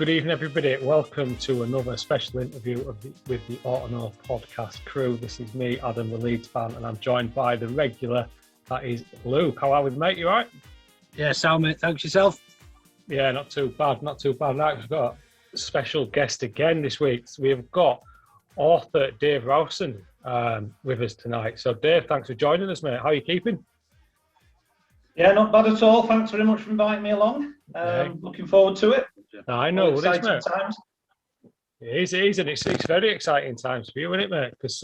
Good evening, everybody. Welcome to another special interview with the Orta podcast crew. This is me, Adam, the Leeds fan, and I'm joined by the regular, that is Luke. How are we, mate? You all right? Yeah, sound, mate. Thanks yourself. Yeah, not too bad. Now, we've got a special guest again this week. So we've got author Dave Rowson with us tonight. So, Dave, thanks for joining us, mate. How are you keeping? Yeah, not bad at all. Thanks very much for inviting me along. Looking forward to it. I know. Exciting times. It is, and it's very exciting times for you, isn't it, mate? Because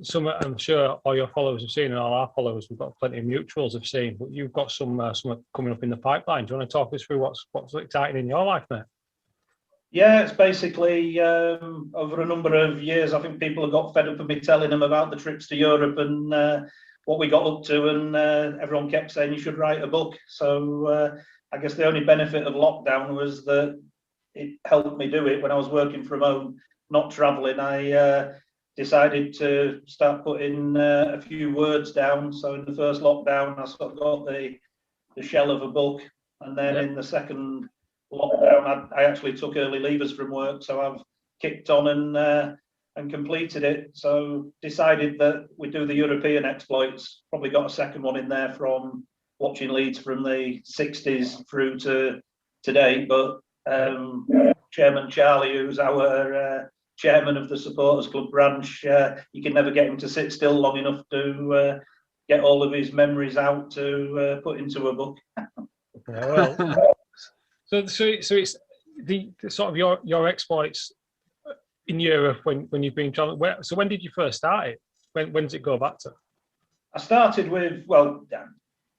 some, I'm sure all your followers have seen, and all our followers, we've got plenty of mutuals have seen. But you've got some coming up in the pipeline. Do you want to talk us through what's exciting in your life, mate? Yeah, it's basically over a number of years. I think people have got fed up of me telling them about the trips to Europe and what we got up to, and everyone kept saying you should write a book. So I guess the only benefit of lockdown was that it helped me do it. When I was working from home, not travelling, I decided to start putting a few words down. So in the first lockdown, I sort of got the shell of a book, and then in the second lockdown, I actually took early leavers from work. So I've kicked on and completed it. So decided that we'd do the European exploits. Probably got a second one in there from watching Leeds from the 60s through to today. But Chairman Charlie, who's our chairman of the Supporters Club branch, you can never get him to sit still long enough to get all of his memories out to put into a book. Yeah, well, so it's the sort of your exploits in Europe when you've been traveling. So when did you first start it? When does it go back to? I started with,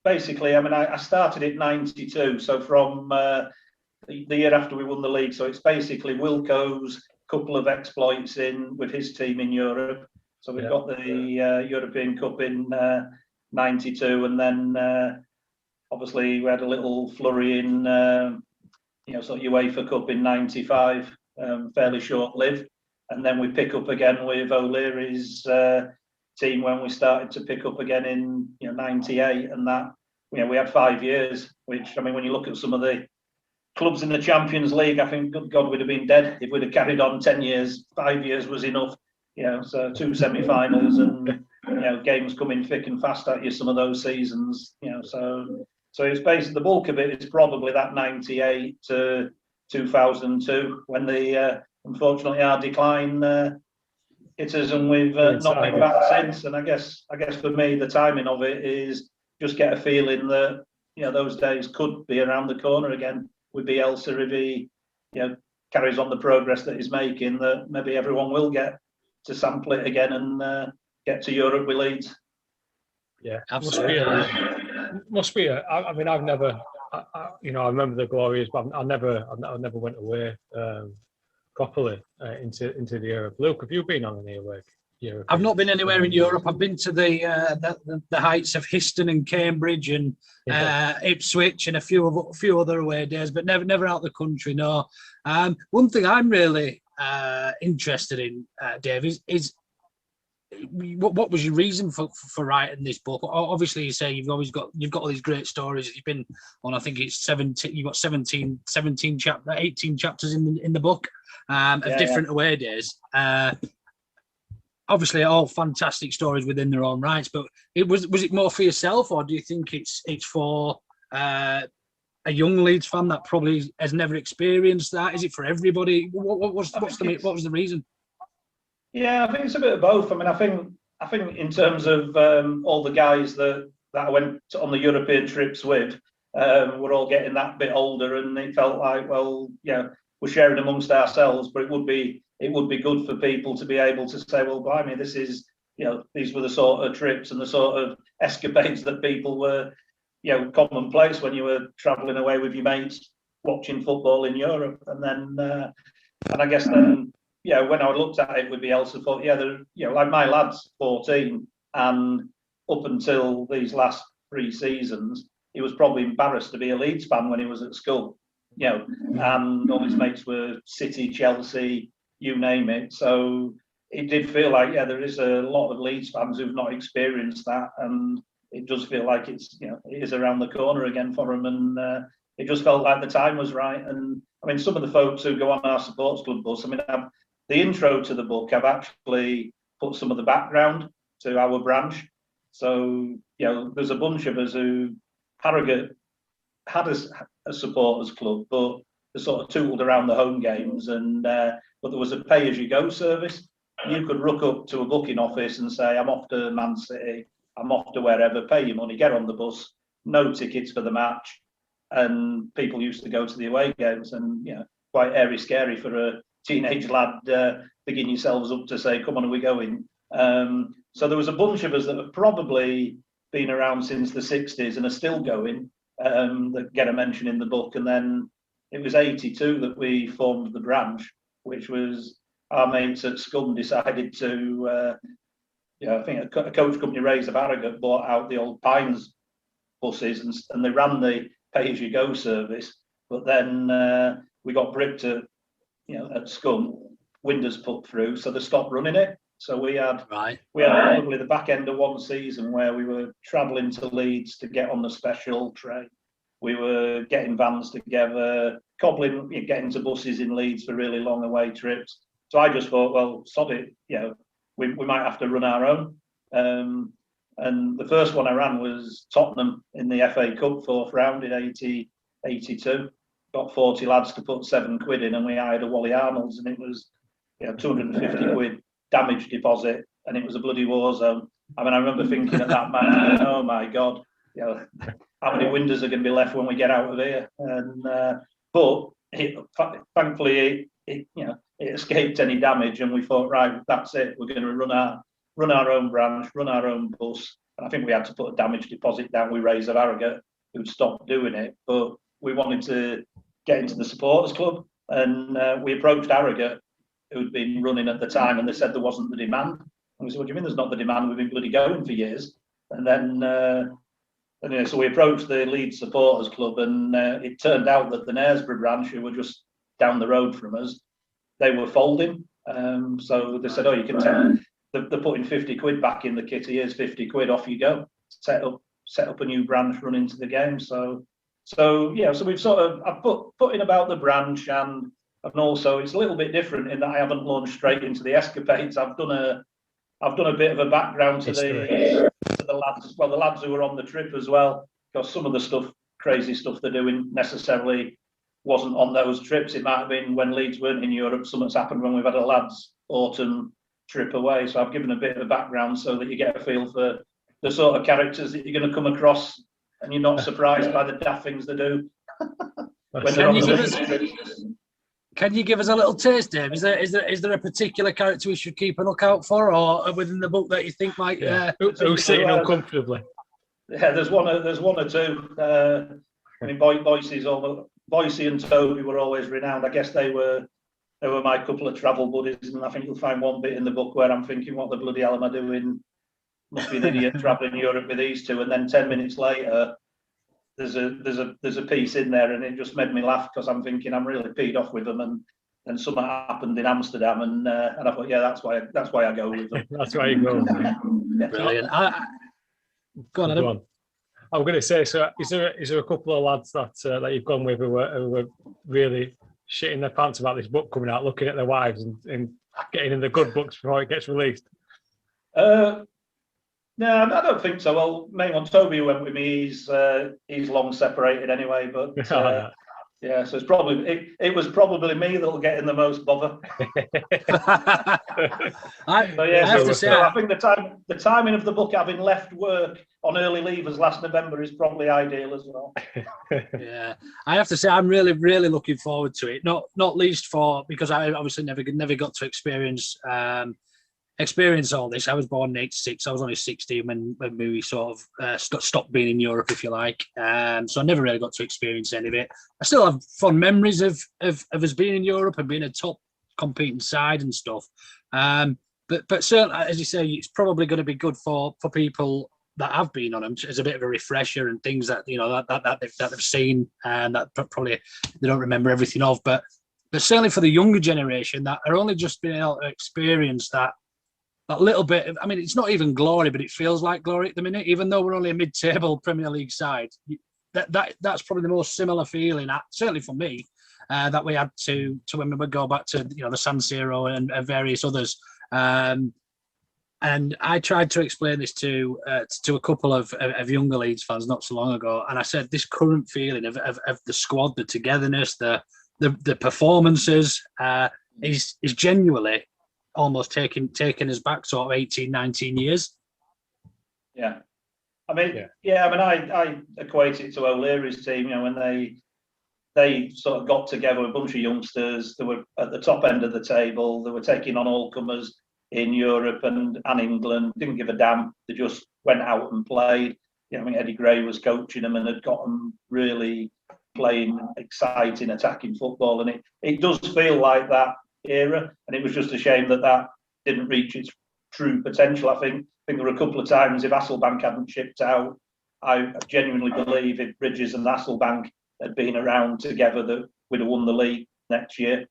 basically, I started at 92, so from the year after we won the league. So it's basically Wilco's couple of exploits in with his team in Europe. So we've got the European Cup in 92, and then obviously we had a little flurry in sort of UEFA Cup in 95, fairly short-lived. And then we pick up again with O'Leary's team when we started to pick up again in 98, and that we had 5 years, which, I mean, when you look at some of the clubs in the Champions League, I think good God, we'd have been dead if we'd have carried on 10 years. 5 years was enough, so 2 semi-finals and games coming thick and fast at you some of those seasons, so it's basically the bulk of it is probably that 98 to 2002 when the unfortunately our decline hit us, and we've not been back since. And I guess for me the timing of it is just get a feeling that those days could be around the corner again with Bielsa if he carries on the progress that he's making, that maybe everyone will get to sample it again and get to Europe with Leeds. Yeah, absolutely. Must be. I mean, I've never. I remember the glories, but I never went away properly into the Europe. Luke, have you been on any away Europe? I've not been anywhere in Europe. I've been to the heights of Histon and Cambridge and Ipswich and a few other away days, but never out the country. No. One thing I'm really interested in, Dave, is what was your reason for writing this book? Obviously, you say you've got all these great stories. You've been on, I think it's 17. You've got 18 chapters in the book of different away days. Obviously, all fantastic stories within their own rights. But was it more for yourself, or do you think it's for a young Leeds fan that probably has never experienced that? Is it for everybody? What was the reason? Yeah, I think it's a bit of both. I mean, I think in terms of all the guys that I went on the European trips with, we're all getting that bit older, and it felt like, we're sharing amongst ourselves, but it would be good for people to be able to say, well, blimey, this is, these were the sort of trips and the sort of escapades that people were, commonplace when you were travelling away with your mates, watching football in Europe. And then, and I guess then, when I looked at it with Bielsa, I thought, like my lad's 14, and up until these last 3 seasons, he was probably embarrassed to be a Leeds fan when he was at school, and all his mates were City, Chelsea, you name it. So it did feel like, there is a lot of Leeds fans who've not experienced that, and it does feel like it is around the corner again for them. And it just felt like the time was right. And I mean, some of the folks who go on our supports club bus, I mean, the intro to the book, I've actually put some of the background to our branch. So, there's a bunch of us who Harrogate had a supporters club, but they sort of tootled around the home games, and but there was a pay-as-you-go service. You could rock up to a booking office and say, I'm off to Man City, I'm off to wherever, pay your money, get on the bus, no tickets for the match. And people used to go to the away games, and quite airy scary for a teenage lad picking yourselves up to say, come on, are we going? So there was a bunch of us that have probably been around since the 60s and are still going, that get a mention in the book. And then it was 82 that we formed the branch, which was our mates at Scum decided to, I think a coach company raised of Harrogate bought out the old Pines buses, and they ran the pay-as-you-go service. But then we got bricked at Scum, windows put through, so they stopped running it. So we had probably the back end of one season where we were travelling to Leeds to get on the special train. We were getting vans together, cobbling, getting to buses in Leeds for really long away trips. So I just thought, well, sod it, we might have to run our own. And the first one I ran was Tottenham in the FA Cup fourth round in 82. Got 40 lads to put £7 in, and we hired a Wally Arnold's, and it was 250 quid damage deposit, and it was a bloody war zone. I mean, I remember thinking at that match, oh my God, how many windows are going to be left when we get out of here? And but thankfully it escaped any damage, and we thought, right, that's it. We're going to run our own branch, run our own bus. And I think we had to put a damage deposit down. We raised at Harrogate, who'd stopped doing it, but we wanted to get into the supporters club, and we approached Harrogate, who'd been running at the time, and they said there wasn't the demand. And we said, what do you mean there's not the demand? We've been bloody going for years. And then so we approached the Leeds supporters club, and it turned out that the Knaresborough branch, who were just down the road from us, they were folding. So they said, oh, you can tell. They're putting 50 quid back in the kitty. Here's 50 quid, off you go. Set up a new branch, run into the game. So we've sort of, I've put in about the branch, and also it's a little bit different in that I haven't launched straight into the escapades. I've done a bit of a background to the lads, the lads who were on the trip as well, because some of the crazy stuff they're doing necessarily wasn't on those trips. It might have been when Leeds weren't in Europe. Something's happened when we've had a lads autumn trip away. So I've given a bit of a background so that you get a feel for the sort of characters that you're going to come across, and you're not surprised by the daft things they do. Can you give us a little taste, Dave? Is there a particular character we should keep a lookout for, or within the book that you think might? Who's sitting uncomfortably? Yeah, there's one or two. I mean, Boise and Toby were always renowned. I guess they were my couple of travel buddies, and I think you'll find one bit in the book where I'm thinking, what the bloody hell am I doing? Must be an idiot traveling Europe with these two. And then 10 minutes later, there's a piece in there, and it just made me laugh, because I'm thinking I'm really peed off with them, and something happened in Amsterdam, and I thought, yeah, that's why I go with them. That's why you go. Brilliant. Go on, Adam. Go on. I'm going to say, so is there a couple of lads that you've gone with who were really shitting their pants about this book coming out, looking at their wives and getting in the good books before it gets released? No, I don't think so. Well, main one, Toby, who went with me, he's long separated anyway. But yeah, so it was probably me that'll get in the most bother. I think the timing of the book, having left work on early leavers last November, is probably ideal as well. Yeah, I have to say I'm really, really looking forward to it. Not least because I obviously never got to experience all this. I was born in 86. I was only 16 when we sort of stopped being in Europe, if you like. So I never really got to experience any of it. I still have fond memories of us being in Europe and being a top competing side and stuff. But certainly, as you say, it's probably going to be good for people that have been on them as a bit of a refresher, and things that that they've seen and that probably they don't remember everything of. But certainly for the younger generation that are only just being able to experience that little bit of, I mean, it's not even glory, but it feels like glory at the minute, even though we're only a mid-table Premier League side. that's probably the most similar feeling, certainly for me, that we had to when we would go back to the San Siro and various others. And I tried to explain this to a couple of younger Leeds fans not so long ago, and I said this current feeling of the squad, the togetherness, the performances is genuinely almost taking us back sort of 18, 19 years. Yeah. I mean, I equate it to O'Leary's team, when they sort of got together, a bunch of youngsters that were at the top end of the table, they were taking on all comers in Europe and England, didn't give a damn. They just went out and played. I mean, Eddie Gray was coaching them and had got them really playing exciting, attacking football. And it does feel like that era. And it was just a shame that didn't reach its true potential. I think there were a couple of times, if Hasselbank hadn't shipped out, I genuinely believe if Bridges and Hasselbank had been around together, that we'd have won the league next year.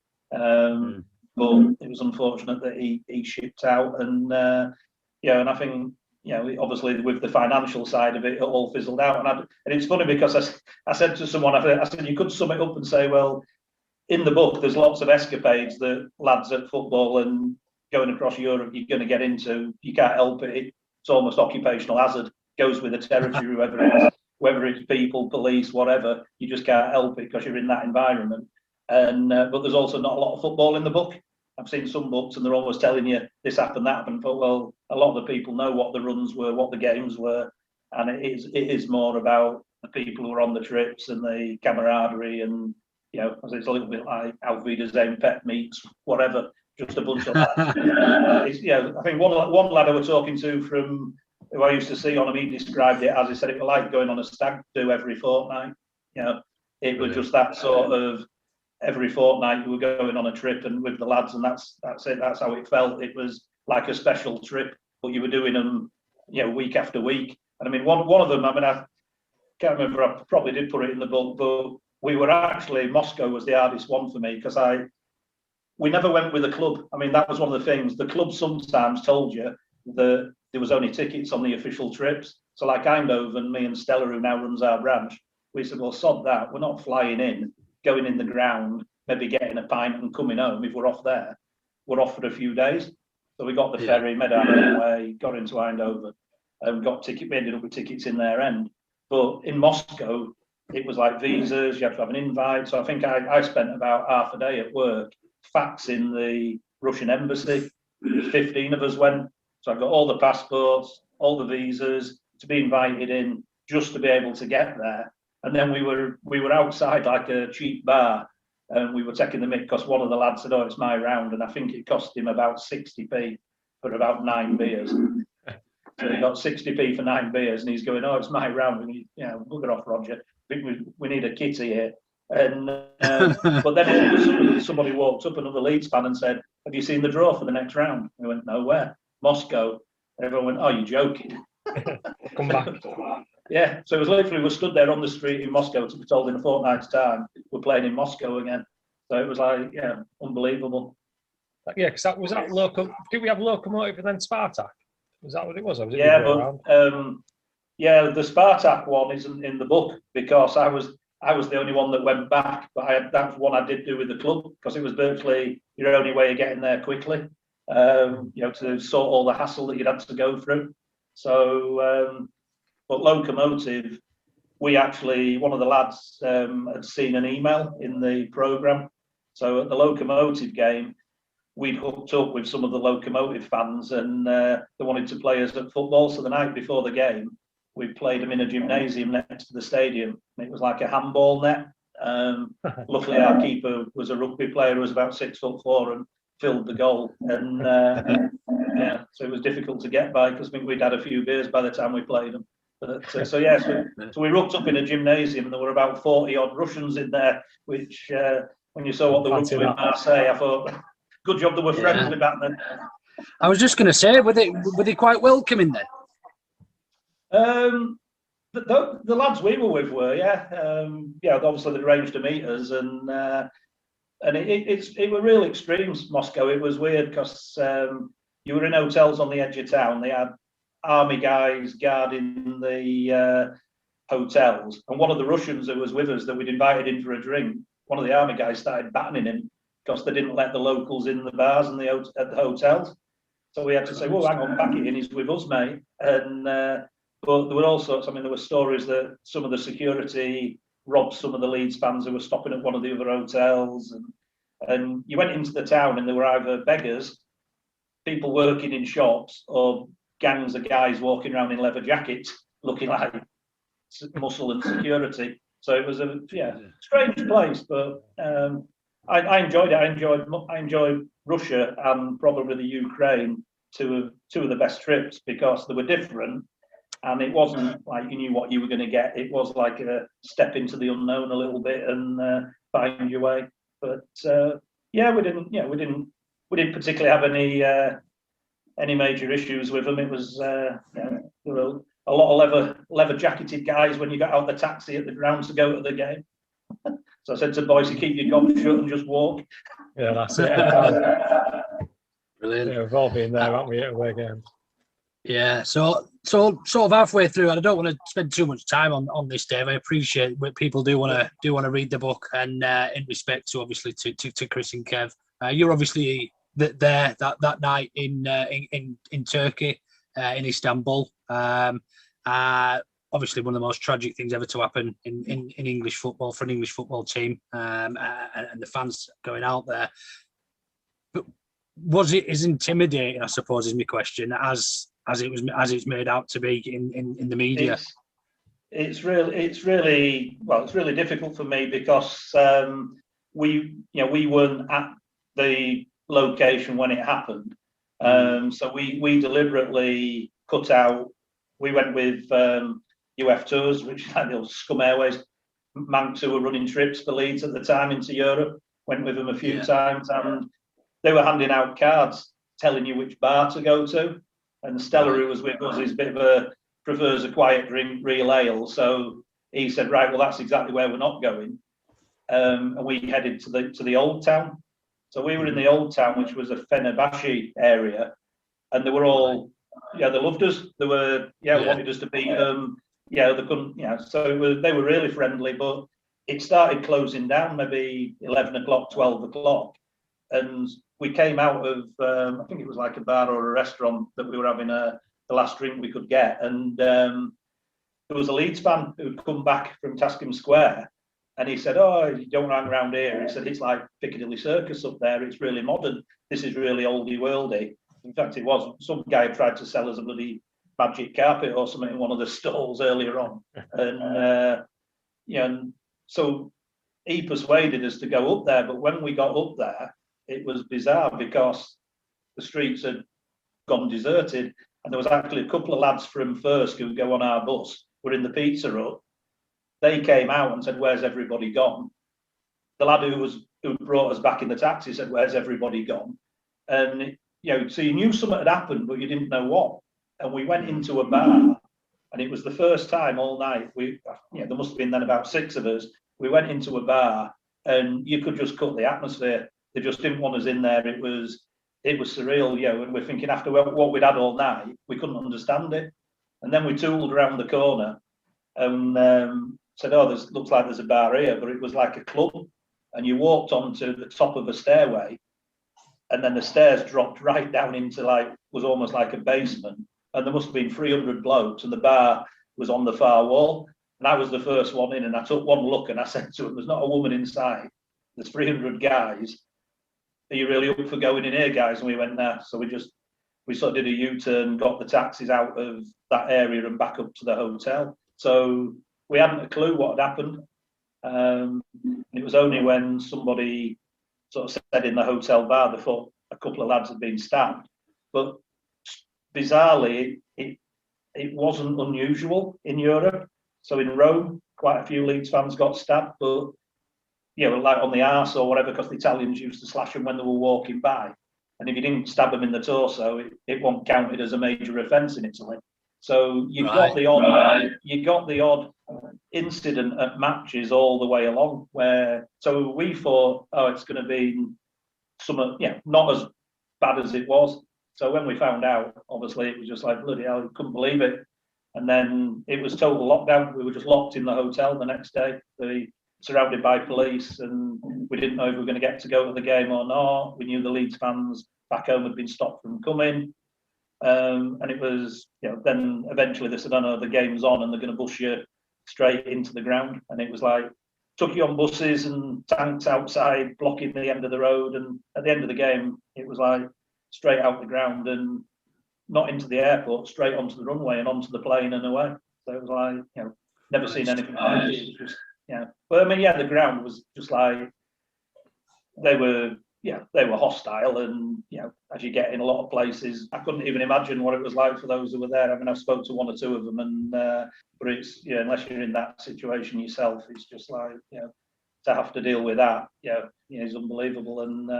But it was unfortunate that he shipped out, and and I think obviously with the financial side of it, it all fizzled out. And it's funny because I said to someone, I said you could sum it up and say, well, in the book there's lots of escapades that lads at football and going across Europe you're going to get into. You can't help it. It's almost occupational hazard. Goes with the territory, whether it's people, police, whatever. You just can't help it because you're in that environment. And but there's also not a lot of football in the book. I've seen some books and they're always telling you this happened, that happened. But well, a lot of the people know what the runs were, what the games were, and it is more about the people who are on the trips and the camaraderie, and it's a little bit like Auf Wiedersehen, pet meets, whatever, just a bunch of lads. I think one lad I was talking to from who I used to see on him, he described it as, he said it was like going on a stag do every fortnight. It was just that sort of. Every fortnight you were going on a trip and with the lads, and that's it. That's how it felt. It was like a special trip, but you were doing them, week after week. And I mean, one of them, I can't remember. I probably did put it in the book, but we were actually, Moscow was the hardest one for me because we never went with a club. I mean, that was one of the things. The club sometimes told you that there was only tickets on the official trips. So like Eindhoven, me and Stella, who now runs our branch, we said, well, sod that. We're not flying in, going in the ground, maybe getting a pint and coming home. If we're off there, we're off for a few days. So we got the ferry, made our own way, got into Eindhoven, and we ended up with tickets in their end. But in Moscow, it was like visas, you had to have an invite. So I think I spent about half a day at work faxing the Russian embassy. 15 of us went. So I got all the passports, all the visas, to be invited in, just to be able to get there. And then we were outside like a cheap bar, and we were taking the mick because one of the lads said, "Oh, it's my round," and I think it cost him about 60p for about 9 beers. So he got 60p for 9 beers, and he's going, "Oh, it's my round." And bugger off, Roger. I think we need a kitty here. And but then all of a sudden somebody walked up, another Leeds fan, and said, "Have you seen the draw for the next round?" We went, "No, where?" "Moscow." Everyone went, "Oh, you're joking." Come back. Yeah, so it was literally, we stood there on the street in Moscow to be told in a fortnight's time we're playing in Moscow again. So it was like, unbelievable. Yeah, because that was that local. Did we have Locomotive and then Spartak? Was that what it was? Or was it the Spartak one isn't in the book because I was the only one that went back, but that's one I did do with the club because it was virtually your only way of getting there quickly. To sort all the hassle that you'd had to go through. So. But Locomotive, we actually, one of the lads had seen an email in the programme. So at the Locomotive game, we'd hooked up with some of the Locomotive fans and they wanted to play us at football. So the night before the game, we played them in a gymnasium next to the stadium. And it was like a handball net. Luckily, our keeper was a rugby player who was about 6'4" and filled the goal. And so it was difficult to get by because I think we'd had a few beers by the time we played them. So we rocked up in a gymnasium and there were about 40 odd Russians in there, which when you saw what they were doing in Marseille, I thought, good job they were friendly back then. I was just going to say, were they quite welcoming then? The lads we were with were, obviously they arranged to meet us, and it were real extremes. Moscow, it was weird because you were in hotels on the edge of town. They had army guys guarding the hotels, and one of the Russians who was with us that we'd invited in for a drink, one of the army guys started battening him because they didn't let the locals in the bars and at the hotels. So we had to say, well, hang on, pack it in, he's with us, mate. And but there were all sorts. I mean, there were stories that some of the security robbed some of the Leeds fans who were stopping at one of the other hotels, and you went into the town and there were either beggars, people working in shops, or gangs of guys walking around in leather jackets looking like muscle and security. So it was a strange place, but I enjoyed it. I enjoyed Russia and probably the Ukraine, two of the best trips, because they were different, and it wasn't like you knew what you were going to get. It was like a step into the unknown a little bit and find your way. But we didn't particularly have any major issues with them. It was there were a lot of leather jacketed guys when you got out the taxi at the ground to go to the game. So I said to the boys, you keep your gob shut and just walk. Yeah, that's it. Brilliant. Yeah, we've all been there, haven't we, at away games? Yeah, so sort of halfway through, and I don't want to spend too much time on this, Dave. I appreciate what people do want to read the book, and in respect to obviously to Chris and Kev, you're obviously there that night in Turkey, in Istanbul. Obviously one of the most tragic things ever to happen in English football for an English football team, and the fans going out there. But was it as intimidating, I suppose, is my question, as it's made out to be in the media? It's really difficult for me because we weren't at the location when it happened, so we deliberately cut out. We went with UF Tours, which is like the old Scum Airways Manx who were running trips for Leeds at the time into Europe. Went with them a few times, and they were handing out cards telling you which bar to go to. And Stella, who was with us, prefers a quiet drink, real ale. So he said, right, well, that's exactly where we're not going. And we headed to the old town. So we were in the old town, which was a Fenerbahce area, and they were all, they loved us. They were, wanted us to beat them. They couldn't, so they were really friendly, but it started closing down maybe 11 o'clock, 12 o'clock. And we came out of, I think it was like a bar or a restaurant that we were having the last drink we could get. And there was a Leeds fan who'd come back from Tascombe Square, and he said, oh, you don't hang around here. He said, it's like Piccadilly Circus up there. It's really modern. This is really oldie worldy. In fact, it was. Some guy tried to sell us a bloody magic carpet or something in one of the stalls earlier on. And so he persuaded us to go up there. But when we got up there, it was bizarre because the streets had gone deserted. And there was actually a couple of lads from First who go on our bus, were in the Pizza Hut. They came out and said, where's everybody gone? The lad who brought us back in the taxi said, where's everybody gone? And so you knew something had happened, but you didn't know what. And we went into a bar, and it was the first time all night. There must have been then about 6 of us. We went into a bar, and you could just cut the atmosphere. They just didn't want us in there. It was surreal, and we're thinking after what we'd had all night, we couldn't understand it. And then we tooled around the corner and said, oh, looks like there's a bar here, but it was like a club. And you walked onto the top of a stairway, and then the stairs dropped right down into was almost like a basement. And there must have been 300 blokes, and the bar was on the far wall. And I was the first one in, and I took one look, and I said to him, there's not a woman inside. There's 300 guys. Are you really up for going in here, guys? And we went, nah. So we sort of did a U-turn, got the taxis out of that area and back up to the hotel. So we hadn't a clue what had happened. And it was only when somebody sort of said in the hotel bar they thought a couple of lads had been stabbed. But bizarrely, it wasn't unusual in Europe. So in Rome, quite a few Leeds fans got stabbed, but like on the arse or whatever, because the Italians used to slash them when they were walking by. And if you didn't stab them in the torso, it wasn't counted as a major offence in Italy. So you got the odd incident at matches all the way along. So we thought, oh, it's going to be not as bad as it was. So when we found out, obviously it was just like bloody hell, couldn't believe it. And then it was total lockdown. We were just locked in the hotel the next day, surrounded by police, and we didn't know if we were going to go to the game or not. We knew the Leeds fans back home had been stopped from coming. And it was, then eventually they said, oh no, the game's on and they're going to bus you straight into the ground. And it was like, took you on buses and tanks outside blocking the end of the road. And at the end of the game, it was like straight out the ground and not into the airport, straight onto the runway and onto the plane and away. So it was like, never seen anything like it. It was just, But I mean, the ground was just like, they were hostile, and as you get in a lot of places, I couldn't even imagine what it was like for those who were there. I mean, I've spoken to one or two of them, and but it's unless you're in that situation yourself, it's just like to have to deal with that, is unbelievable. And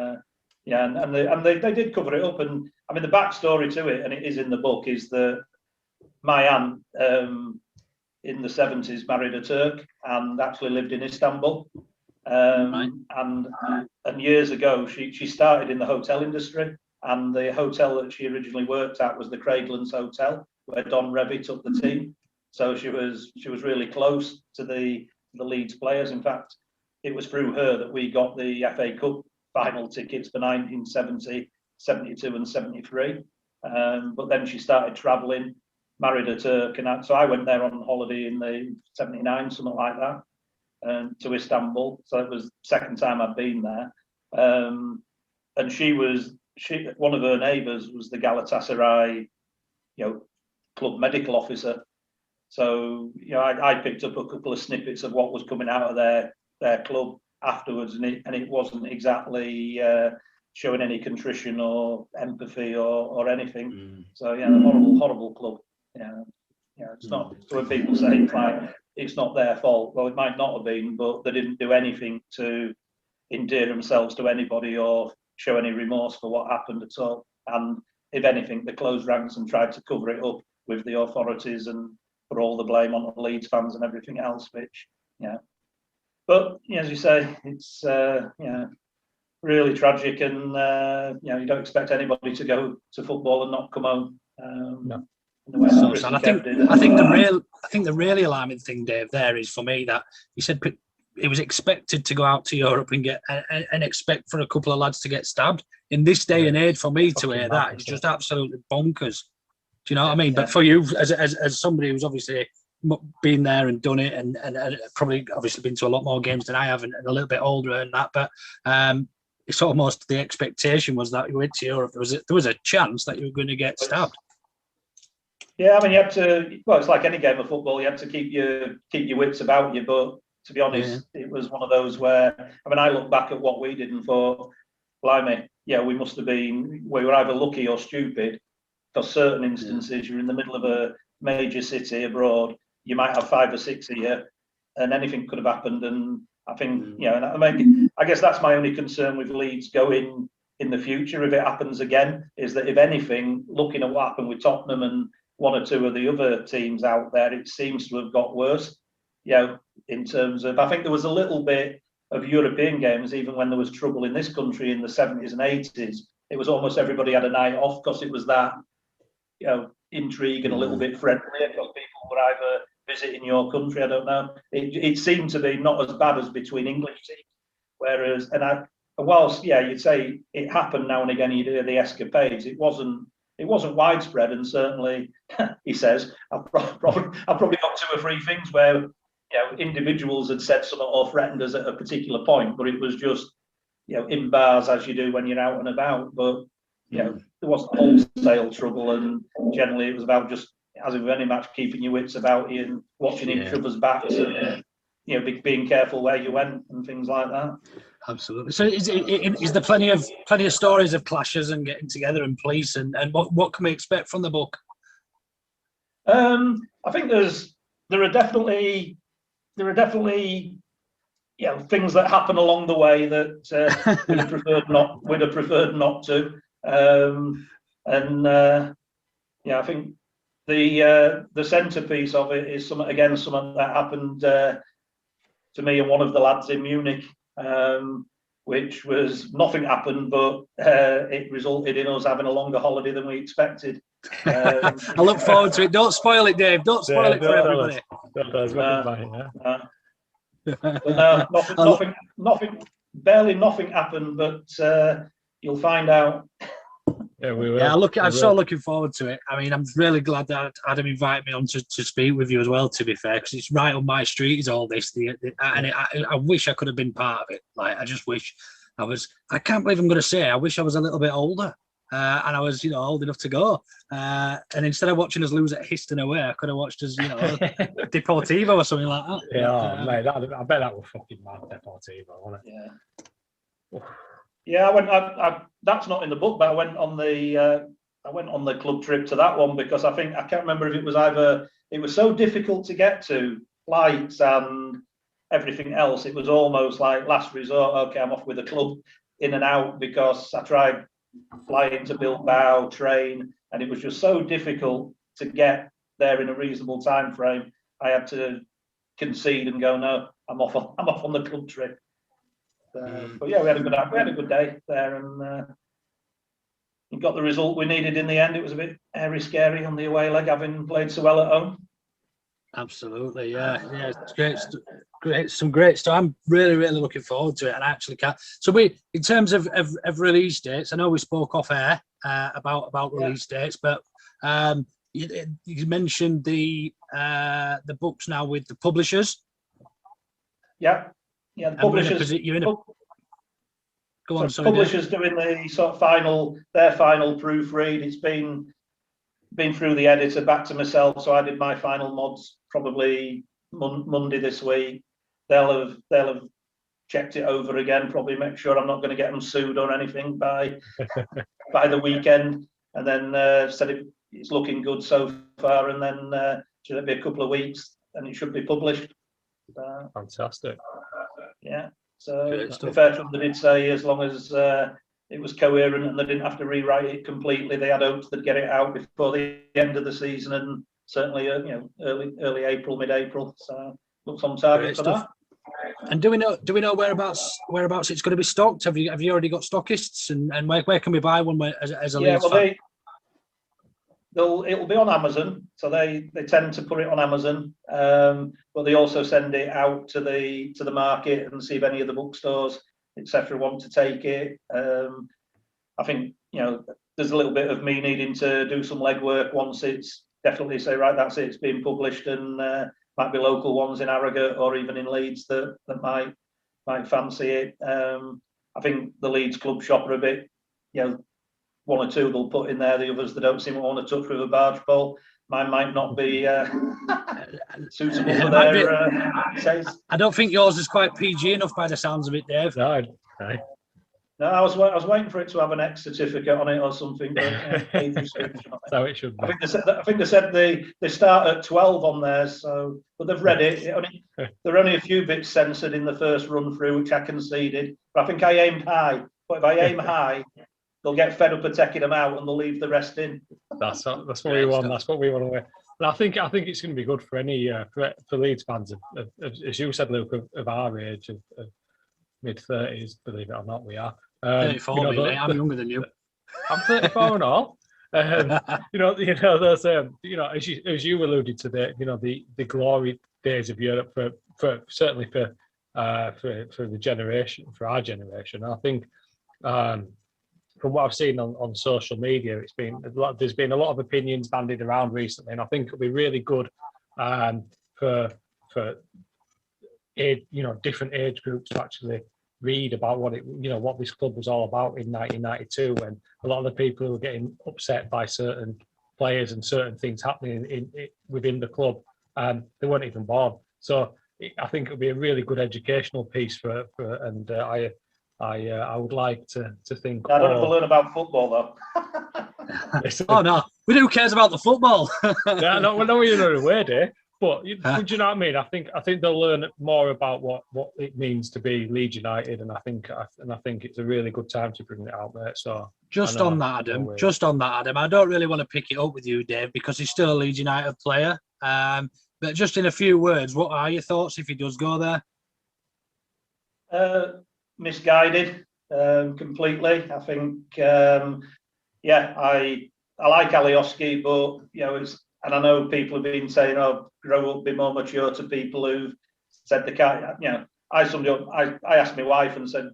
and they did cover it up. And I mean, the backstory to it, and it is in the book, is that my aunt in the 70s married a Turk and actually lived in Istanbul. Right. And years ago, she started in the hotel industry, and the hotel that she originally worked at was the Craiglands Hotel, where Don Revie took the team. So she was really close to the Leeds players. In fact, it was through her that we got the FA Cup final tickets for 1970, 72 and 73. But then she started travelling, married a Turk, and so I went there on holiday in the 79, something like that. To Istanbul, so it was the second time I'd been there, and one of her neighbours was the Galatasaray, club medical officer. So I picked up a couple of snippets of what was coming out of their club afterwards, and it wasn't exactly showing any contrition or empathy or anything. So horrible club. It's not. So when people say it's not their fault, well, it might not have been, but they didn't do anything to endear themselves to anybody or show any remorse for what happened at all. And if anything, they closed ranks and tried to cover it up with the authorities and put all the blame on the Leeds fans and everything else. Which, but as you say, it's really tragic, and you don't expect anybody to go to football and not come home. No. So sad. I think the really alarming thing, Dave, there is for me that you said it was expected to go out to Europe and get and expect for a couple of lads to get stabbed. In this day and age, for me to hear that is just absolutely bonkers. Do you know what I mean? But for you, as somebody who's obviously been there and done it, and probably obviously been to a lot more games than I have, and a little bit older and that, but it's almost the expectation was that you went to Europe. There was a chance that you were going to get stabbed. Yeah, I mean, you have to. Well, it's like any game of football. You have to keep your wits about you. But to be honest, it was one of those where, I mean, I look back at what we did and thought, blimey, we must have been. We were either lucky or stupid. Because certain instances, you're in the middle of a major city abroad. You might have 5 or 6 here, and anything could have happened. And I think, and I mean, I guess that's my only concern with Leeds going in the future. If it happens again, is that if anything, looking at what happened with Tottenham and one or two of the other teams out there, it seems to have got worse, in terms of, I think there was a little bit of European games, even when there was trouble in this country in the 70s and 80s, it was almost everybody had a night off because it was that, intrigue and a little bit friendly because people were either visiting your country, I don't know. It seemed to be not as bad as between English teams, whereas, whilst, you'd say it happened now and again, you'd hear the escapades, it wasn't widespread, and certainly, he says, I've probably got 2 or 3 things where individuals had said something or threatened us at a particular point, but it was just in bars as you do when you're out and about. But there wasn't wholesale trouble, and generally it was about just, as with any match, keeping your wits about you and watching each other's backs and being careful where you went and things like that. Absolutely. So is there plenty of stories of clashes and getting together and police and what can we expect from the book? I think there are definitely things that happen along the way that we'd have preferred not to. I think the centerpiece of it is something that happened to me and one of the lads in Munich. Which was nothing happened, but it resulted in us having a longer holiday than we expected. I look forward to it. Don't spoil it, Dave. Don't spoil it for everybody. But no, nothing, barely nothing happened. But you'll find out. Yeah, we will. Yeah, I'm so looking forward to it. I mean, I'm really glad that Adam invited me on to speak with you as well, to be fair, because it's right on my street is all this. I wish I could have been part of it. Like, I just wish I can't believe I'm going to say, I wish I was a little bit older and I was, old enough to go. And instead of watching us lose at Histon away, I could have watched us, Deportivo or something like that. Yeah, mate, I bet that was fucking mad, Deportivo, wasn't it? Yeah. Yeah, I that's not in the book, but I went on the club trip to that one because I can't remember if it was so difficult to get to, flights and everything else. It was almost like last resort. Okay, I'm off with the club in and out because I tried flying to Bilbao, train, and it was just so difficult to get there in a reasonable time frame. I had to concede and go, no, I'm off on the club trip. But yeah, we had a good day there, and we got the result we needed in the end. It was a bit airy scary on the away leg, having played so well at home. Absolutely, yeah, it's great, some great stuff. I'm really looking forward to it, and I actually can't. So in terms of release dates, I know we spoke off air about release dates, but you mentioned the books now with the publishers. Yeah, the publishers. Go on, sorry, publishers doing the sort of final proofread. It's been through the editor back to myself, so I did my final mods probably Monday this week. They'll have checked it over again, probably make sure I'm not going to get them sued or anything by the weekend, and then said it's looking good so far, and then should be a couple of weeks and it should be published. Fantastic. Yeah. So to be fair to them, they did say as long as it was coherent and they didn't have to rewrite it completely, they had hopes they'd get it out before the end of the season, and certainly early April, mid-April. So looks on target for that. And do we know whereabouts it's going to be stocked? Have you already got stockists, and where can we buy one as a Leeds fan? It'll be on Amazon, so they tend to put it on Amazon, but they also send it out to the market and see if any of the bookstores, etc., want to take it. I think there's a little bit of me needing to do some legwork once it's definitely say right, that's it, it's being published, and might be local ones in Harrogate or even in Leeds that might fancy it. I think the Leeds club shop are a bit, one or two they'll put in there. The others they don't seem to want to touch with a barge pole. Mine might not be suitable for their taste. I don't think yours is quite PG enough by the sounds of it, Dave. No, I was waiting for it to have an X certificate on it or something. But, that's how it should be. I think they said they start at 12 on there. So, but they've read it. There are only a few bits censored in the first run through, which I conceded. But I think I aimed high. But if I aim high, they'll get fed up of taking them out and they'll leave the rest in. That's what we want. That's what we want to wear. And I think it's going to be good for any for Leeds fans of, as you said, Luke, of our age, of mid-30s. Believe it or not, we are. 34, mate. I'm younger than you. I'm 34 and all. Those as you alluded to the glory days of Europe for certainly for the generation, for our generation. I think. From what I've seen on social media, there's been a lot of opinions bandied around recently, and I think it'll be really good for different age groups to actually read about what this club was all about in 1992, when a lot of the people who were getting upset by certain players and certain things happening within the club, they weren't even born. So I think it'll be a really good educational piece I would like to think. I don't know if I learn about football though. Oh no, who cares about the football? Yeah, no, you're not aware, Dave. But do you know what I mean? I think they'll learn more about what it means to be Leeds United, and I think it's a really good time to bring it out there. So just on that, Adam, I don't really want to pick it up with you, Dave, because he's still a Leeds United player. But just in a few words, what are your thoughts if he does go there? Misguided completely. I think, I I like Alioski, but and I know people have been saying, "Oh, grow up, be more mature," to people who've said they can't. I asked my wife and said,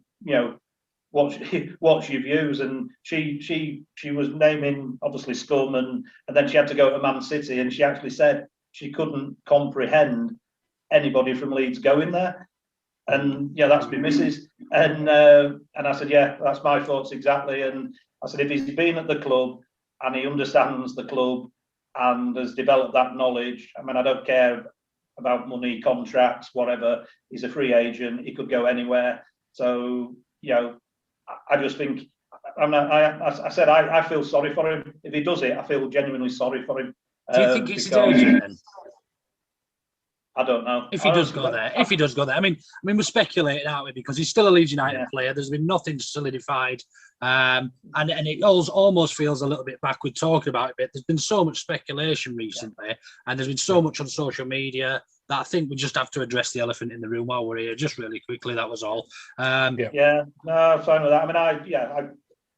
what's your views? And she was naming obviously Scum, and then she had to go to Man City, and she actually said she couldn't comprehend anybody from Leeds going there. And that's my missus. And I said, yeah, that's my thoughts exactly. And I said, if he's been at the club and he understands the club and has developed that knowledge, I mean, I don't care about money, contracts, whatever. He's a free agent. He could go anywhere. So, I just think, I said, I feel sorry for him. If he does it, I feel genuinely sorry for him. Do you think it's his agent then? I don't know. If he does go there, I mean, we're speculating, aren't we? Because he's still a Leeds United player. There's been nothing solidified, and it almost feels a little bit backward talking about it. But there's been so much speculation recently, and there's been so much on social media that I think we just have to address the elephant in the room while we're here, just really quickly. That was all. No, I'm fine with that. I mean,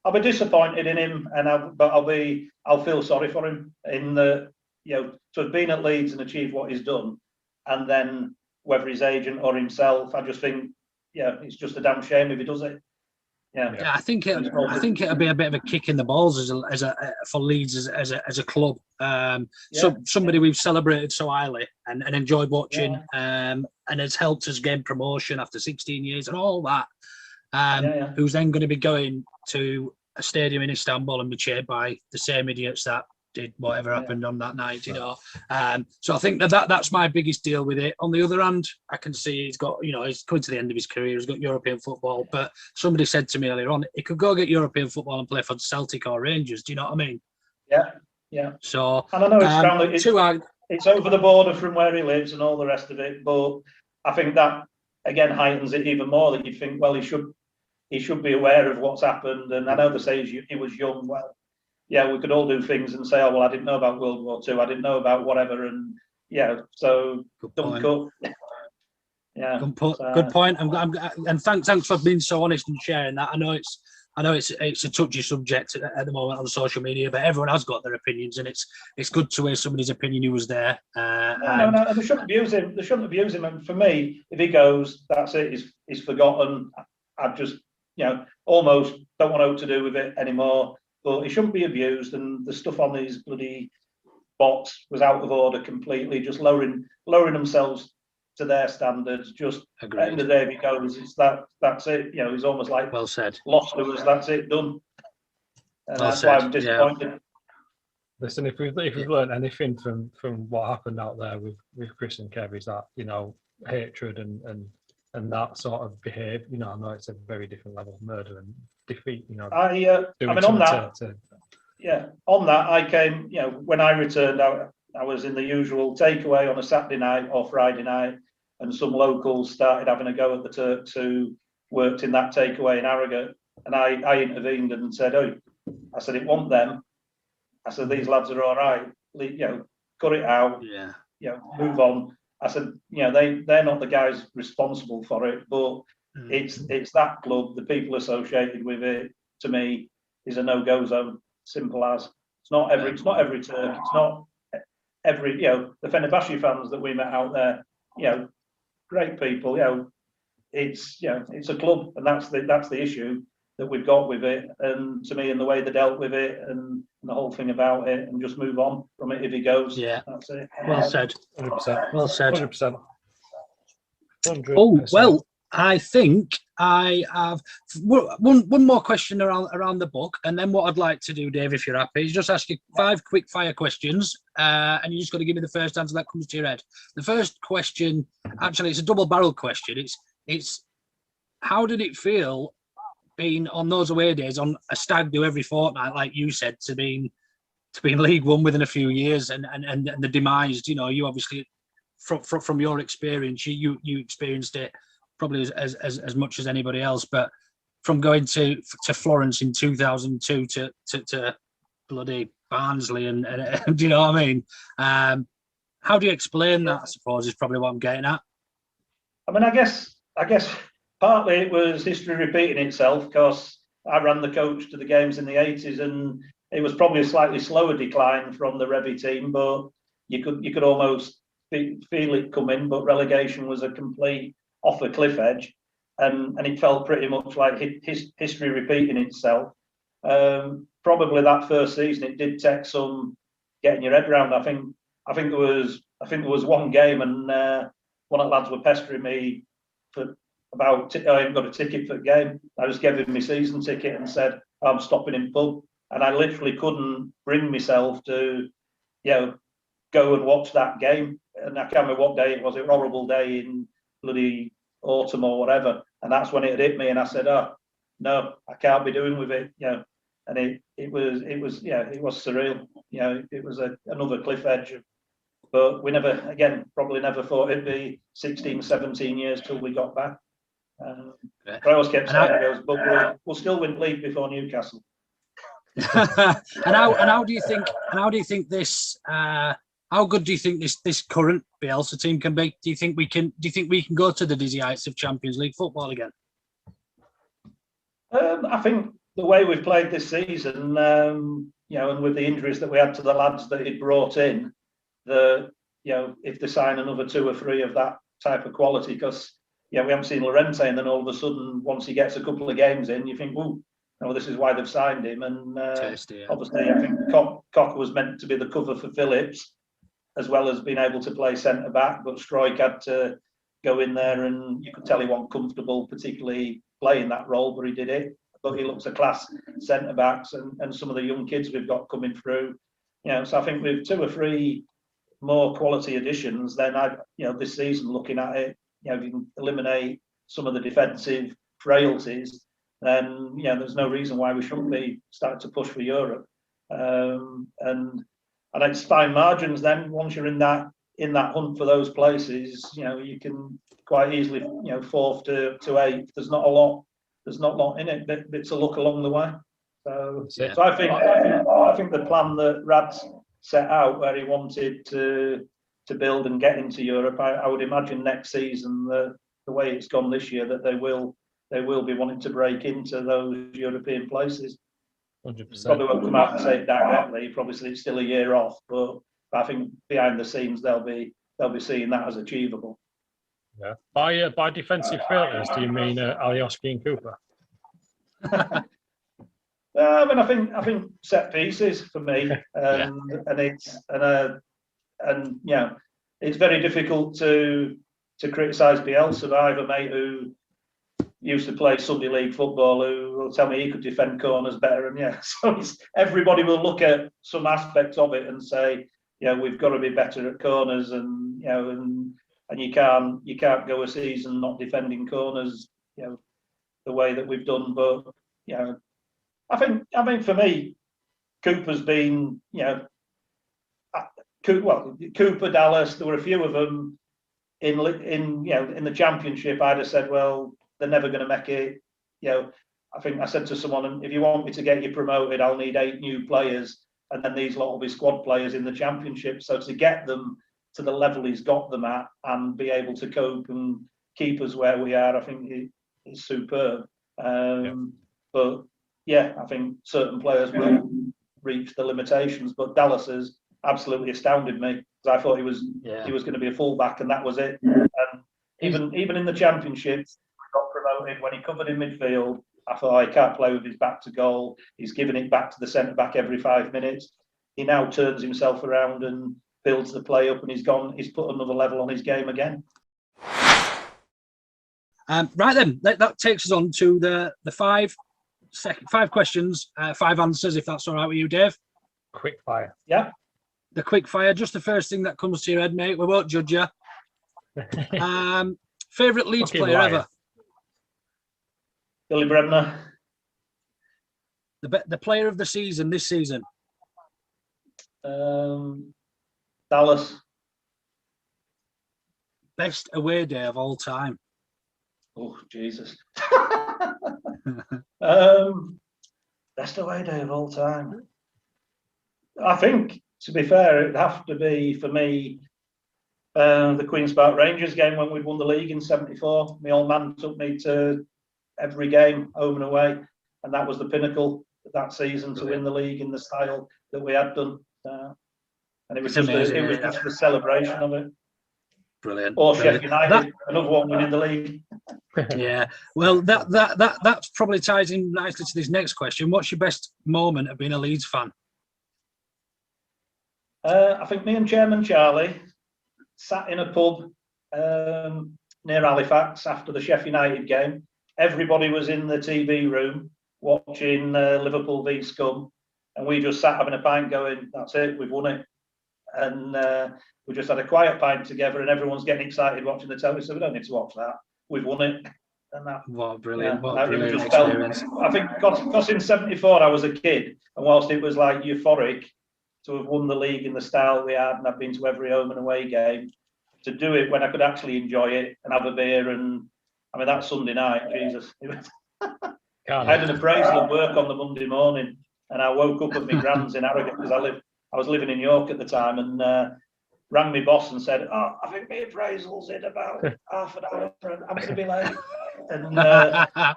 I'll be disappointed in him, but I'll feel sorry for him in the to have been at Leeds and achieved what he's done. And then whether his agent or himself, I just think, it's just a damn shame if he does it. I think it'll be a bit of a kick in the balls for Leeds as a club. So somebody we've celebrated so highly and enjoyed watching, and has helped us gain promotion after 16 years and all that. Who's then going to be going to a stadium in Istanbul and be cheered by the same idiots that did whatever happened on that night, So I think that's my biggest deal with it. On the other hand, I can see he's got, he's coming to the end of his career. He's got European football, but somebody said to me earlier on, he could go get European football and play for Celtic or Rangers. Do you know what I mean? Yeah. So, and I know it's over the border from where he lives and all the rest of it, but I think that again heightens it even more. That you think, well, he should be aware of what's happened. And I know they say he was young. Well, we could all do things and say, oh, well, I didn't know about World War II. I didn't know about whatever. And so don't cut. Good point. And thanks for being so honest and sharing that. I know it's a touchy subject at the moment on social media, but everyone has got their opinions, and it's good to hear somebody's opinion who was there. No, they shouldn't abuse him. They shouldn't abuse him. And for me, if he goes, that's it. He's forgotten. I just almost don't want out to do with it anymore. But he shouldn't be abused, and the stuff on his bloody box was out of order completely, just lowering themselves to their standards. Just at the end of the day, if he goes, that's it. He's almost like well said. Lost to us. That's it, done. And that's why I'm disappointed. Listen, if we've learned anything from what happened out there with Chris and Kev, is that hatred and that sort of behaviour. I know it's a very different level of murder and defeat. I mean, on that, I came. When I returned, I was in the usual takeaway on a Saturday night or Friday night, and some locals started having a go at the Turks who worked in that takeaway in Harrogate, and I intervened and said, "Oh, I said it wasn't them. I said these lads are all right. Cut it out. Move on." I said, they're not the guys responsible for it, but it's that club, the people associated with it. To me, is a no-go zone. Simple as. It's not every Turk. It's not every the Fenerbahce fans that we met out there. Great people. It's a club, and that's the issue that we've got with it. And to me, in the way they dealt with it and the whole thing about it, and just move on from it if he goes. That's it. Well said. 100%. Well said. 100%. 100%. Oh, well, I think I have one more question around the book, and then what I'd like to do, Dave, if you're happy, is just ask you 5 quick fire questions, and you just got to give me the first answer that comes to your head. The first question, actually, it's a double-barrel question. It's how did it feel being on those away days on a stag do every fortnight, like you said, to being League One within a few years, and the demise? You obviously from your experience, you experienced it probably as much as anybody else. But from going to Florence in 2002 to bloody Barnsley, and do you know what I mean? How do you explain that? I suppose is probably what I'm getting at. I mean, I guess partly it was history repeating itself, because I ran the coach to the games in the 80s, and it was probably a slightly slower decline from the Revy team, but you could almost feel it coming. But relegation was a complete off a cliff edge, and it felt pretty much like history repeating itself. Probably that first season, it did take some getting your head around. I think there was one game, and one of the lads were pestering me for about I haven't got a ticket for the game. I just gave him my season ticket and said I'm stopping in pub, and I literally couldn't bring myself to, go and watch that game. And I can't remember what day it was. It was a horrible day in bloody autumn or whatever, and that's when it hit me, and I said, "Oh no, I can't be doing with it." And it was surreal. It was another cliff edge. But we probably never thought it'd be 16, 17 years till we got back. I always kept saying, but we'll still win league before Newcastle. and how do you think this? How good do you think this current Bielsa team can be? Do you think we can go to the dizzy heights of Champions League football again? I think the way we've played this season, and with the injuries that we had to the lads that he brought in, if they sign another 2 or 3 of that type of quality, because we haven't seen Llorente, and then all of a sudden, once he gets a couple of games in, you think, this is why they've signed him. And obviously, I think Cocker was meant to be the cover for Phillips, as well as being able to play centre back, but Struijk had to go in there, and you could tell he wasn't comfortable, particularly playing that role, but he did it. But he looks a class centre backs, and some of the young kids we've got coming through. So I think with 2 or 3 more quality additions, then this season, looking at it, if you can eliminate some of the defensive frailties, then there's no reason why we shouldn't be starting to push for Europe. And it's fine margins. Then once you're in that hunt for those places, you can quite easily 4th to 8th. There's not a lot in it. Bits of luck along the way. So I think the plan that Rad's set out, where he wanted to build and get into Europe, I would imagine next season, the way it's gone this year, that they will be wanting to break into those European places. 100%. Probably won't come out and say it directly. Probably say it's still a year off, but I think behind the scenes they'll be seeing that as achievable. Yeah. By defensive failures, do you mean Alioski and Cooper? I think set pieces for me, it's very difficult to criticise Bielsa. I have a mate who used to play Sunday League football who will tell me he could defend corners better, and so everybody will look at some aspects of it and say, we've got to be better at corners, and you can't go a season not defending corners, the way that we've done. But I think for me, Cooper's been, Cooper, Dallas. There were a few of them in the Championship. I'd have said, well, they're never going to make it. I think I said to someone, if you want me to get you promoted, I'll need 8 new players, and then these lot will be squad players in the Championship. So to get them to the level he's got them at and be able to cope and keep us where we are, I think is superb. But I think certain players will reach the limitations. But Dallas has absolutely astounded me, because I thought he was going to be a fullback, and that was it. And even in the Championship, we got promoted when he covered in midfield. I thought, he can't play with his back to goal. He's giving it back to the centre back every 5 minutes. He now turns himself around and builds the play up, and he's put another level on his game again. Right then, that takes us on to the 5 questions, 5 answers, if that's all right with you, Dave. Quick fire. Yeah. The quick fire, just the first thing that comes to your head, mate. We won't judge you. Favourite Leeds player ever? Billy Bremner. The player of the season this season? Dallas. Best away day of all time? Oh, Jesus. Best away day of all time. I think, to be fair, it'd have to be, for me, the Queen's Park Rangers game when we'd won the league in '74. My old man took me to every game, home and away, and that was the pinnacle. that season to win the league in the style that we had done. And it was It's just amazing, it was isn't it? just the celebration of it. Brilliant. Or brilliant. Sheffield United, another one winning the league. Yeah. Well, that probably ties in nicely to this next question. What's your best moment of being a Leeds fan? I think me and Chairman Charlie sat in a pub near Halifax after the Sheffield United game. Everybody was in the TV room watching Liverpool v Scum, and we just sat having a pint going, that's it, we've won it. And we just had a quiet pint together, and everyone's getting excited watching the telly, so we don't need to watch that. We've won it. And that, What brilliant, yeah, what a brilliant just experience. I think because in '74 I was a kid, and whilst it was like euphoric to have won the league in the style we had, and I've been to every home and away game, to do it when I could actually enjoy it and have a beer, and I mean that Sunday night, Jesus, I had an appraisal at work on the Monday morning, and I woke up at my grand's in Harrogate because I was living in York at the time, and rang my boss and said, "Oh, I think my appraisal's in about half an hour, I'm going to be late." And I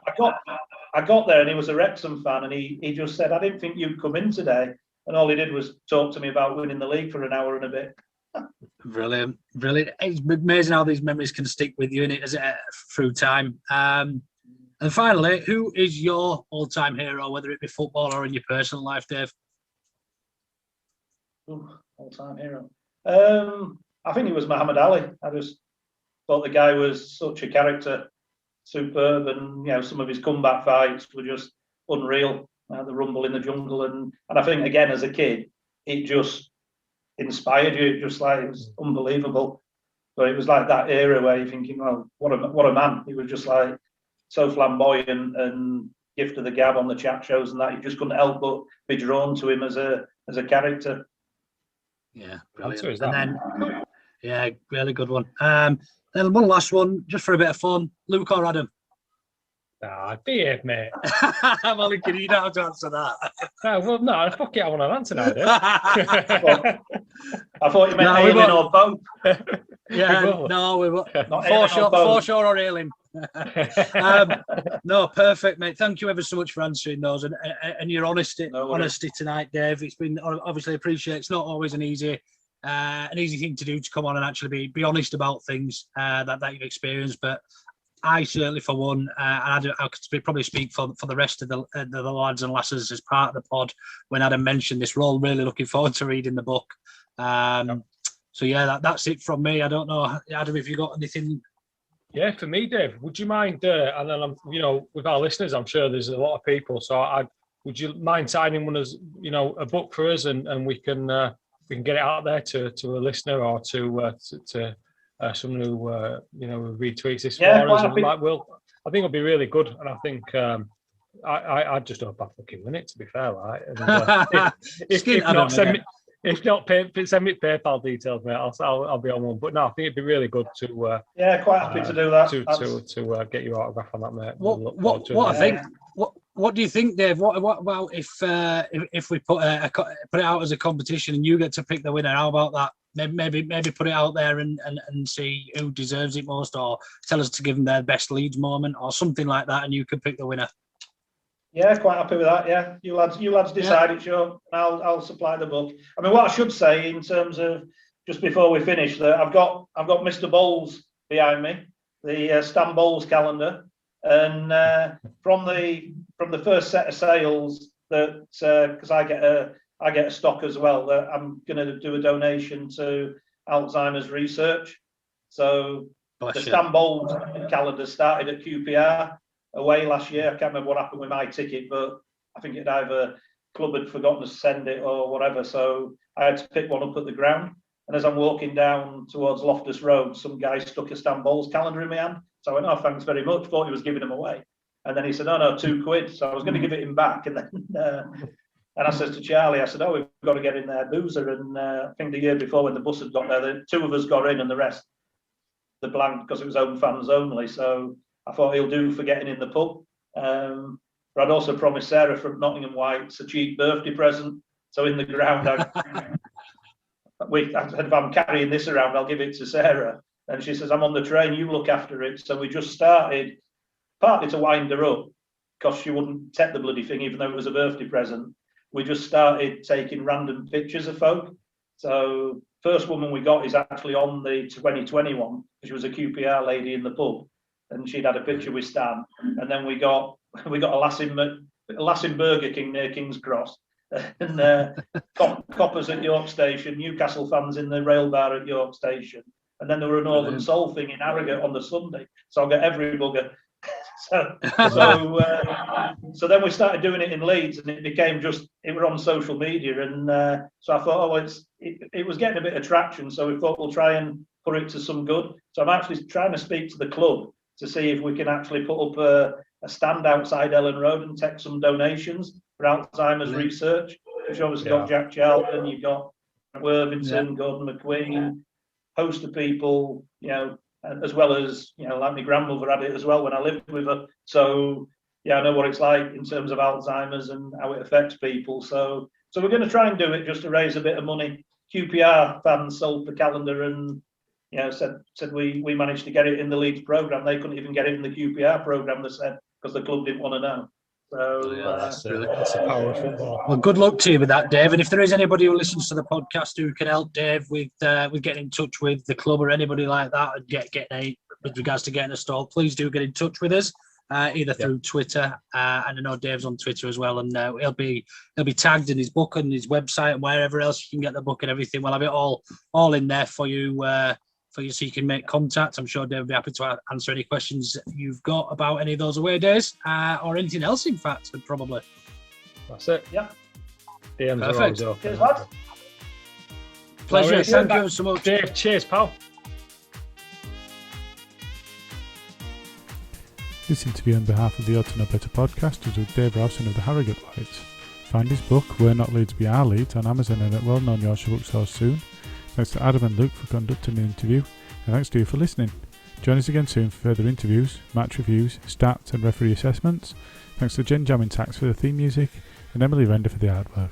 got there, and he was a Wrexham fan, and he just said, "I didn't think you'd come in today," and all he did was talk to me about winning the league for an hour and a bit. Brilliant, brilliant. It's amazing how these memories can stick with you in it through time. And finally, who is your all-time hero, whether it be football or in your personal life, Dave? All-time hero. I think it was Muhammad Ali. I just thought the guy was such a character, superb, and some of his comeback fights were just unreal. The Rumble in the Jungle, and I think again as a kid, it just inspired you. Just like it was unbelievable. But it was like that era where you're thinking, well, what a man. He was just like so flamboyant and gift of the gab on the chat shows and that. You just couldn't help but be drawn to him as a character. Yeah, brilliant. And then, yeah, really good one. Then one last one, just for a bit of fun. Luke or Adam? Behave, mate. I'm only kidding. You don't have to answer that. No, fuck it, I want an answer now, dude. I thought you meant Ailing or both. Yeah, no, we were foreshore or Ailing. No, perfect, mate. Thank you ever so much for answering those and your honesty tonight, Dave. It's been obviously appreciated. It's not always an easy thing to do, to come on and actually be honest about things that you've experienced, but I certainly, for one, and I could probably speak for the rest of the lads and lasses as part of the pod when Adam mentioned this. We're all really looking forward to reading the book. So yeah, that's it from me. I don't know, Adam, if you got anything. Yeah, for me, Dave, would you mind? And then with our listeners, I'm sure there's a lot of people. So would you mind signing one as a book for us, and we can get it out there to a listener or to someone who retweets this for us. I think it'll be really good, and I think I just hope I fucking win it. To be fair, right? And, if not, send me PayPal details, mate. I'll be on one. But no, I think it'd be really good to. Quite happy to do that. To get your autograph on that, mate. What do you think, Dave? Well, if we put it out as a competition and you get to pick the winner, how about that? Maybe put it out there and see who deserves it most, or tell us to give them their best Leeds moment or something like that, and you can pick the winner. Yeah, quite happy with that. Yeah, you lads decide it, sure. I'll supply the book. I mean, what I should say in terms of just before we finish, that I've got Mr. Bowles behind me, the Stan Bowles calendar, and from the first set of sales that because I get a stock as well, that I'm going to do a donation to Alzheimer's research. So the Stan Bowles calendar started at QPR away last year. I can't remember what happened with my ticket, but I think it either club had forgotten to send it or whatever. So I had to pick one up at the ground. And as I'm walking down towards Loftus Road, some guy stuck a Stan Bowles calendar in my hand. So I went, "Oh, thanks very much." Thought he was giving them away. And then he said, "Oh, no, £2." So I was going to give it him back. And then and I said to Charlie, I said, "Oh, we've got to get in there, boozer." And I think the year before when the bus had got there, the two of us got in and the rest, the blank, because it was home fans only. So I thought he'll do for getting in the pub. But I'd also promised Sarah from Nottingham White's a cheap birthday present. So in the ground, I said, if I'm carrying this around, I'll give it to Sarah. And she says, "I'm on the train, you look after it." So we just started, partly to wind her up, because she wouldn't take the bloody thing, even though it was a birthday present, we just started taking random pictures of folk. So first woman we got is actually on the 2021. She was a QPR lady in the pub, and she'd had a picture with Stan. And then we got a lass in Burger King near King's Cross, and coppers at York Station, Newcastle fans in the rail bar at York Station, and then there were a Northern Soul thing in Harrogate on the Sunday. So I got every bugger. So then we started doing it in Leeds, and it became it were on social media, and so I thought, it was getting a bit of traction, so we thought we'll try and put it to some good. So I'm actually trying to speak to the club to see if we can actually put up a stand outside Ellen Road and take some donations for Alzheimer's research, which obviously got Jack Charlton, you've got Worthington, Gordon McQueen, host of people, as well as, like my grandmother had it as well when I lived with her. So, I know what it's like in terms of Alzheimer's and how it affects people. So we're going to try and do it just to raise a bit of money. QPR fans sold the calendar and, said we managed to get it in the Leeds programme. They couldn't even get it in the QPR programme, they said, because the club didn't want to know. So that's the power of football. Well, good luck to you with that, Dave. And if there is anybody who listens to the podcast who can help Dave with getting in touch with the club or anybody like that and getting with regards to getting a stall, please do get in touch with us either through Twitter. And I know Dave's on Twitter as well, and he'll be tagged in his book and his website and wherever else you can get the book and everything. We'll have it all in there for you. So you can make contact. I'm sure Dave will be happy to answer any questions you've got about any of those away days or anything else, in fact, probably. That's it. Yeah. DMs are always open. Cheers, lads. Pleasure. Thank you so much. Dave, cheers, pal. This interview on behalf of the Orta No Better podcast was with Dave Rowson of the Harrogate Lights. Find his book, We're Not Leeds, We Are Leeds, on Amazon and at well-known Yorkshire bookstores soon. Thanks to Adam and Luke for conducting the interview, and thanks to you for listening. Join us again soon for further interviews, match reviews, stats and referee assessments. Thanks to Jen Jamming Tax for the theme music, and Emily Render for the artwork.